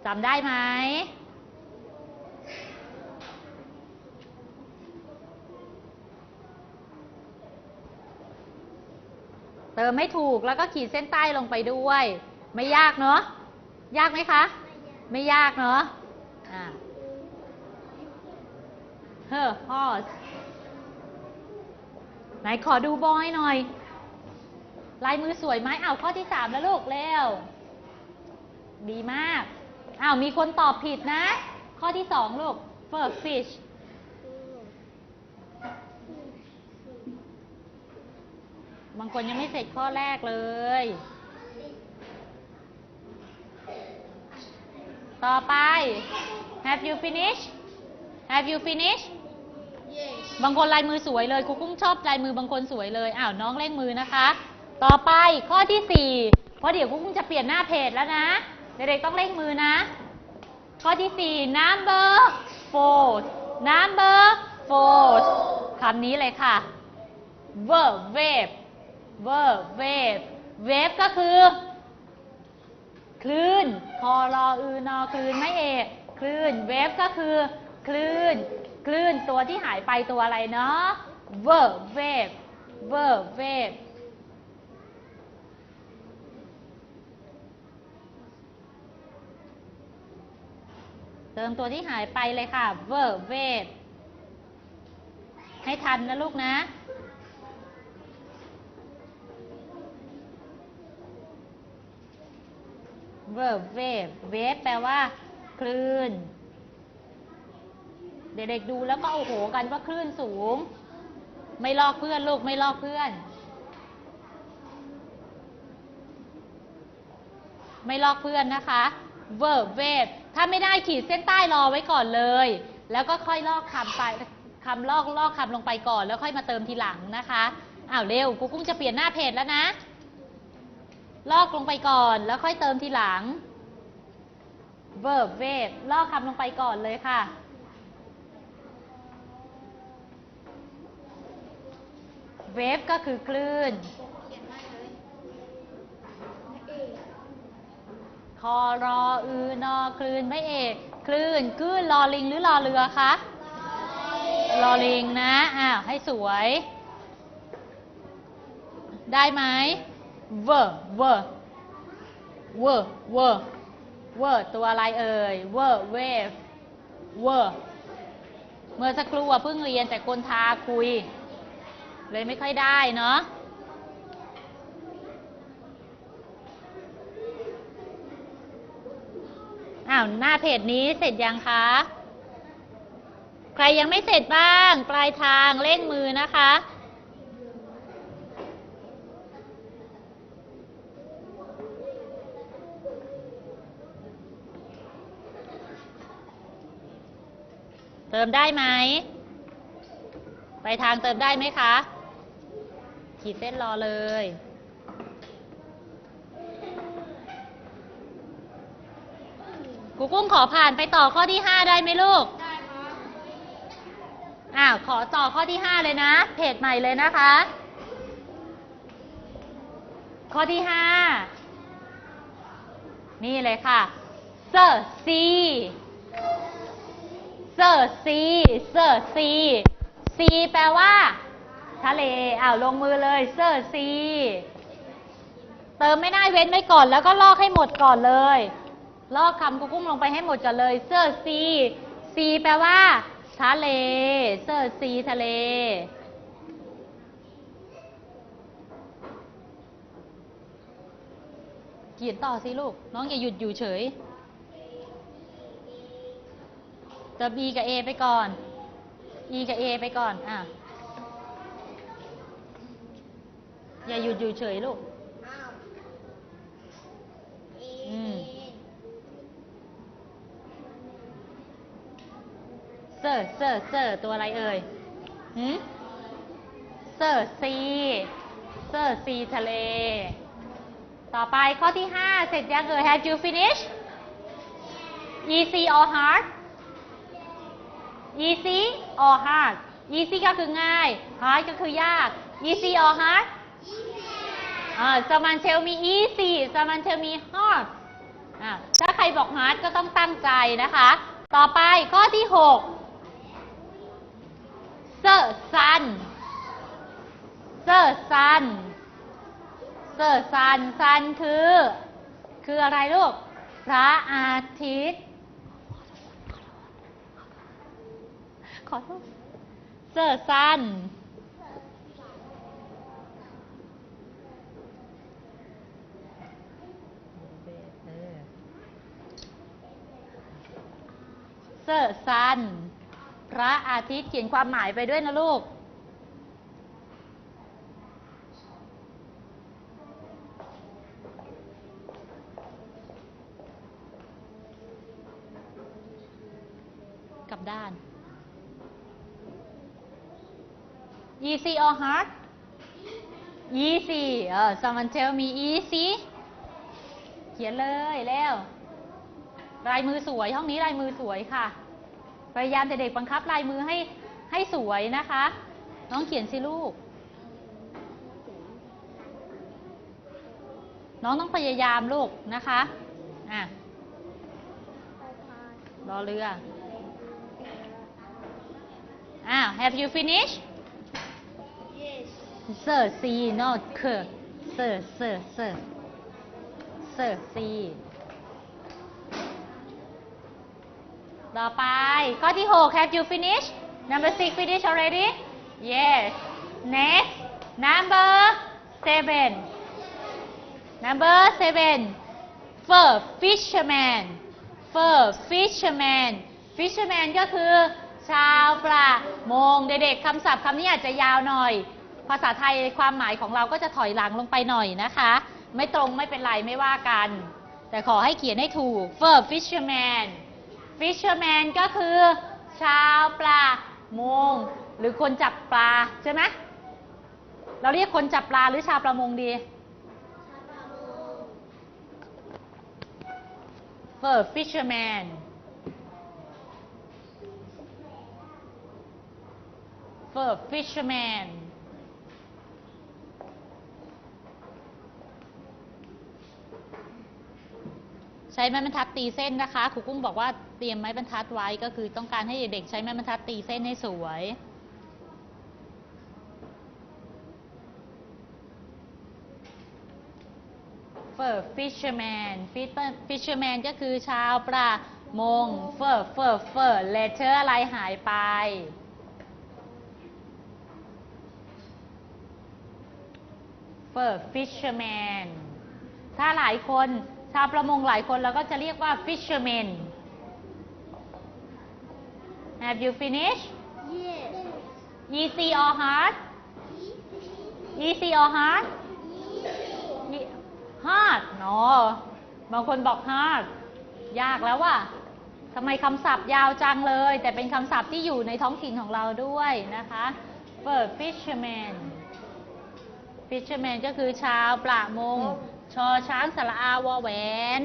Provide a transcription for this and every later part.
จำได้ไหมเติมให้ถูกแล้วก็ขีดเส้นใต้ลงไปด้วยไม่ยากเนาะยากไหมคะไม่ยากเนาะhorse ไหนขอดูบอยหน่อยลายมือสวยไหมข้อที่3แล้วลูกเร็วดีมากมีคนตอบผิดนะข้อที่2ลูก first fish บางคนยังไม่เสร็จข้อแรกเลยต่อไป have you finished have you finished yes บางคนลายมือสวยเลยครูกุ้งชอบลายมือบางคนสวยเลยน้องเร่งมือนะคะต่อไปข้อที่4เพราะเดี๋ยวครูกุ้งจะเปลี่ยนหน้าเพจแล้วนะเด็กๆต้องเร่งมือนะข้อที่4 number 4คำนี้เลยค่ะ wave wave ก็คือคลื่นคอรออือนอคลื่นไม่เอกคลื่น wave ก็คือคลื่นตัวที่หายไปตัวอะไรเนาะ wave เติมตัวที่หายไปเลยค่ะ wave ให้ทันนะลูกนะwave แปลว่าคลื่นเด็กๆดูแล้วก็โอ้โหกันว่าคลื่นสูงไม่ลอกเพื่อนลูกไม่ลอกเพื่อนนะคะ wave ถ้าไม่ได้ขีดเส้นใต้รอไว้ก่อนเลยแล้วก็ค่อยลอกคำไปลอกคำลงไปก่อนแล้วค่อยมาเติมทีหลังนะคะเร็วครูกุ้งจะเปลี่ยนหน้าเพจแล้วนะลอกลงไปก่อนแล้วค่อยเติมทีหลัง wave ลอกคำลงไปก่อนเลยค่ะwave ก็คือคลื่นคอรออือนอคลื่นไม่เอกคลื่นรอลิงหรือรอเรือคะรอลิงนะให้สวยได้ไหมเวอร์ตัวอะไรเอ่ยเวฟเมื่อสักครู่เพิ่งเรียนแต่คนทาคุยเลยไม่ค่อยได้เนาะหน้าเพจนี้เสร็จยังคะใครยังไม่เสร็จบ้างปลายทางเร่งมือนะคะเติมได้ไหมปลายทางเติมได้ไหมคะขีดเส้นรอเลยครูกุ้งขอผ่านไปต่อข้อที่5ได้ไหมลูกได้ครับขอต่อข้อที่5เลยนะเพจใหม่เลยนะคะข้อที่5นี่เลยค่ะเซอร์ซีแปลว่าทะเลลงมือเลยเซอร์ซีเติมไม่ได้เว้นไว้ก่อนแล้วก็ลอกให้หมดก่อนเลยลอกคำครูกุ้งลงไปให้หมดก่อนเลยเซอร์ซีแปลว่าทะเลเซอร์ซีทะเลเขียนต่อสิลูกน้องอย่าหยุดอยู่เฉยเติม E กับ A ไปก่อน E กับ A ไปก่อนอย่าหยุดอยู่เฉยลูกเซอร์ตัวอะไรเอ่ยเซอร์ซีทะเลต่อไปข้อที่5เสร็จยังเอ่ย Have you finished easy or hard easy or hard easy ก็คือง่าย hard ก็คือยาก easy or hard someone tell me easy someone tell me hard ถ้าใครบอกฮาร์ดก็ต้องตั้งใจนะคะ ต่อไปข้อที่6เซอร์ซันเซอร์ซันเซอร์ซันซันคืออะไรลูกพระอาทิตย์ขอโทษเซอร์ซันเซอร์ซันพระอาทิตย์เขียนความหมายไปด้วยนะลูกกลับด้าน easy or hard easy someone tell me easy เขียนเลยแล้วลายมือสวยห้องนี้ลายมือสวยค่ะพยายามแต่เด็กบังคับลายมือให้สวยนะคะน้องเขียนสิลูกน้องต้องพยายามลูกนะคะรอเรือhave you finished Yes. sir C not คือ sir C ต่อไปข้อที่6 have you finished number 6 finish already yes next number 7 fur fisherman fisherman ก็คือชาวประมงเด็กๆคำศัพท์คำนี้อาจจะยาวหน่อยภาษาไทยความหมายของเราก็จะถอยหลังลงไปหน่อยนะคะไม่ตรงไม่เป็นไรไม่ว่ากันแต่ขอให้เขียนให้ถูก fur fisherman ก็คือชาวประมงหรือคนจับปลาใช่ไหมเราเรียกคนจับปลาหรือชาวประมงดี fur fishermanใช้ไม้บรรทัดตีเส้นนะคะครูกุ้งบอกว่าเตรียมไม้บรรทัดไว้ก็คือต้องการให้เด็กใช้ไม้บรรทัดตีเส้นให้สวย fisherman ก็คือชาวประมง letter อะไรหายไปfisherman ถ้าหลายคนชาวประมงหลายคนเราก็จะเรียกว่า fisherman have you finished Yes. easy or hard hard เนาะบางคนบอก hard ยากแล้วว่ะทำไมคำศัพท์ยาวจังเลยแต่เป็นคำศัพท์ที่อยู่ในท้องถิ่นของเราด้วยนะคะ fisherman ก็คือชาวประมงชอช้างสระอาวอแหวน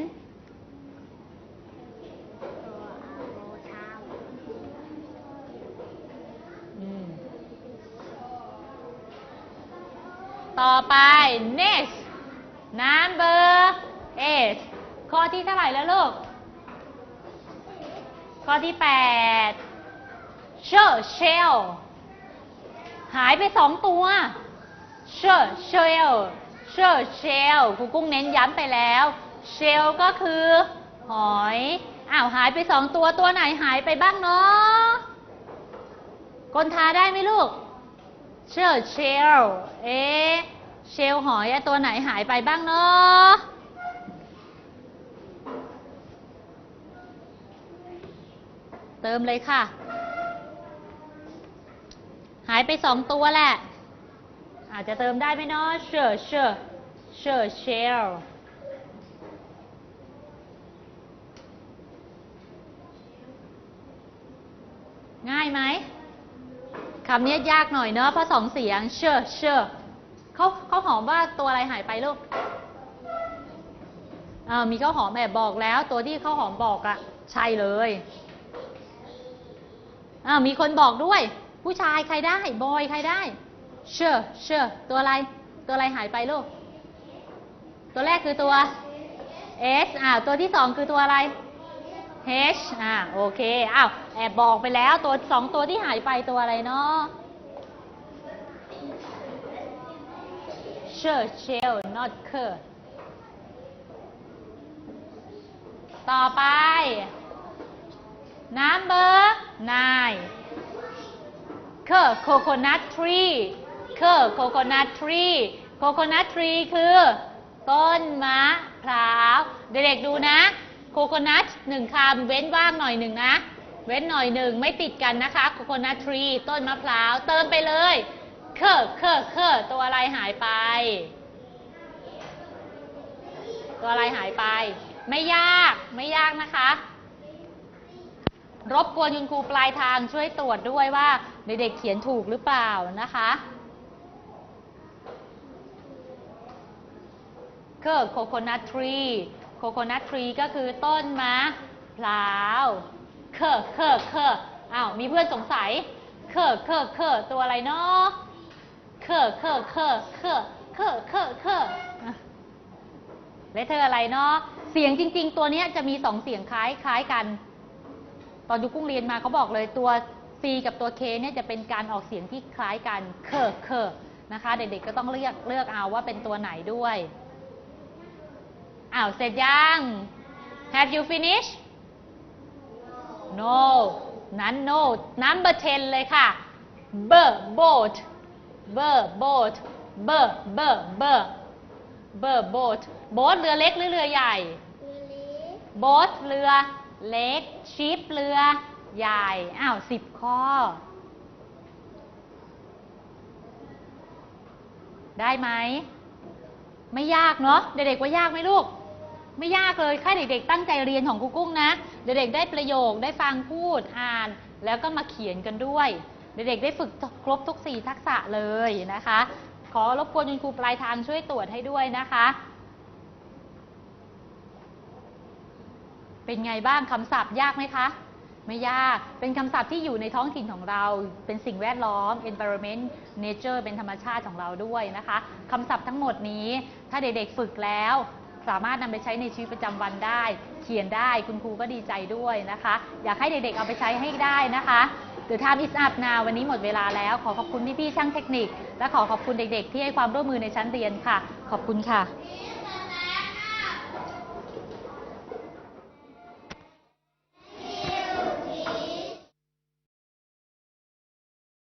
ต่อไป next number 8ข้อที่เท่าไหร่แล้วลูกข้อที่8 shell หายไป2ตัว shell ครูกุ้งเน้นย้ำไปแล้ว shell ก็คือหอยหายไป2ตัวตัวไหนหายไปบ้างเนาะคนทาได้ไหมลูกshell เชลหอยตัวไหนหายไปบ้างเนาะเติมเลยค่ะหายไป2ตัวแหละอาจจะเติมได้ไหมเนาะเชลง่ายไหมคำนี้ยากหน่อยเนาะเพราะ2เสียงเชอเขาหอมว่าตัวอะไรหายไปลูกมีข้าวหอมแบบบอกแล้วตัวที่ข้าวหอมบอกอะใช่เลยมีคนบอกด้วยผู้ชายใครได้บอยใครได้เชอตัวอะไรหายไปลูกตัวแรกคือตัว S ตัวที่สองคือตัวอะไร H โอเคแอบบอกไปแล้วตัวสองตัวที่หายไปตัวอะไรเนาะ Shell not cur ต่อไป number 9 coconut tree coconut tree coconut tree คือต้นมะพร้าวเด็กๆดูนะ coconut 1 คำเว้นว่างหน่อยหนึ่งนะเว้นหน่อยหนึ่งไม่ติดกันนะคะ coconut tree ต้นมะพร้าวเติมไปเลยตัวอะไรหายไปตัวอะไรหายไปไม่ยากนะคะรบกวนคุณครูปลายทางช่วยตรวจด้วยว่าเด็กๆเขียนถูกหรือเปล่านะคะcoconut tree ก็คือต้นมะพร้าวมีเพื่อนสงสัยตัวอะไรเนาะเลเทอร์อะไรเนาะเสียงจริงๆตัวนี้จะมี2เสียงคล้ายกันตอนดูกุ้งเรียนมาเขาบอกเลยตัว C กับตัว K เนี่ยจะเป็นการออกเสียงที่คล้ายกันนะคะเด็กๆก็ต้องเลือกเอาว่าเป็นตัวไหนด้วยเสร็จยัง Have you finished No นั้น No number 10 เลยค่ะ boat boat เรือเล็กหรือเรือใหญ่ boat เรือเล็ก ship เรือใหญ่10 ข้อได้ไหมไม่ยากเนาะเด็กๆว่ายากไหมลูกไม่ยากเลยแค่เด็กๆตั้งใจเรียนของครูกุ้งนะเด็กๆได้ประโยคได้ฟังพูดอ่านแล้วก็มาเขียนกันด้วยเด็กๆได้ฝึกครบทุก4ทักษะเลยนะคะขอรบกวนคุณครูปลายทางช่วยตรวจให้ด้วยนะคะเป็นไงบ้างคำศัพท์ยากไหมคะไม่ยากเป็นคำศัพท์ที่อยู่ในท้องถิ่นของเราเป็นสิ่งแวดล้อม Environment Nature เป็นธรรมชาติของเราด้วยนะคะคำศัพท์ทั้งหมดนี้ถ้าเด็กๆฝึกแล้วสามารถนำไปใช้ในชีวิตประจำวันได้เขียนได้คุณครูก็ดีใจด้วยนะคะอยากให้เด็กๆเอาไปใช้ให้ได้นะคะ The time is up now วันนี้หมดเวลาแล้วขอขอบคุณพี่ๆช่างเทคนิคและขอขอบคุณเด็กๆที่ให้ความร่วมมือในชั้นเรียนค่ะขอบคุณค่ะ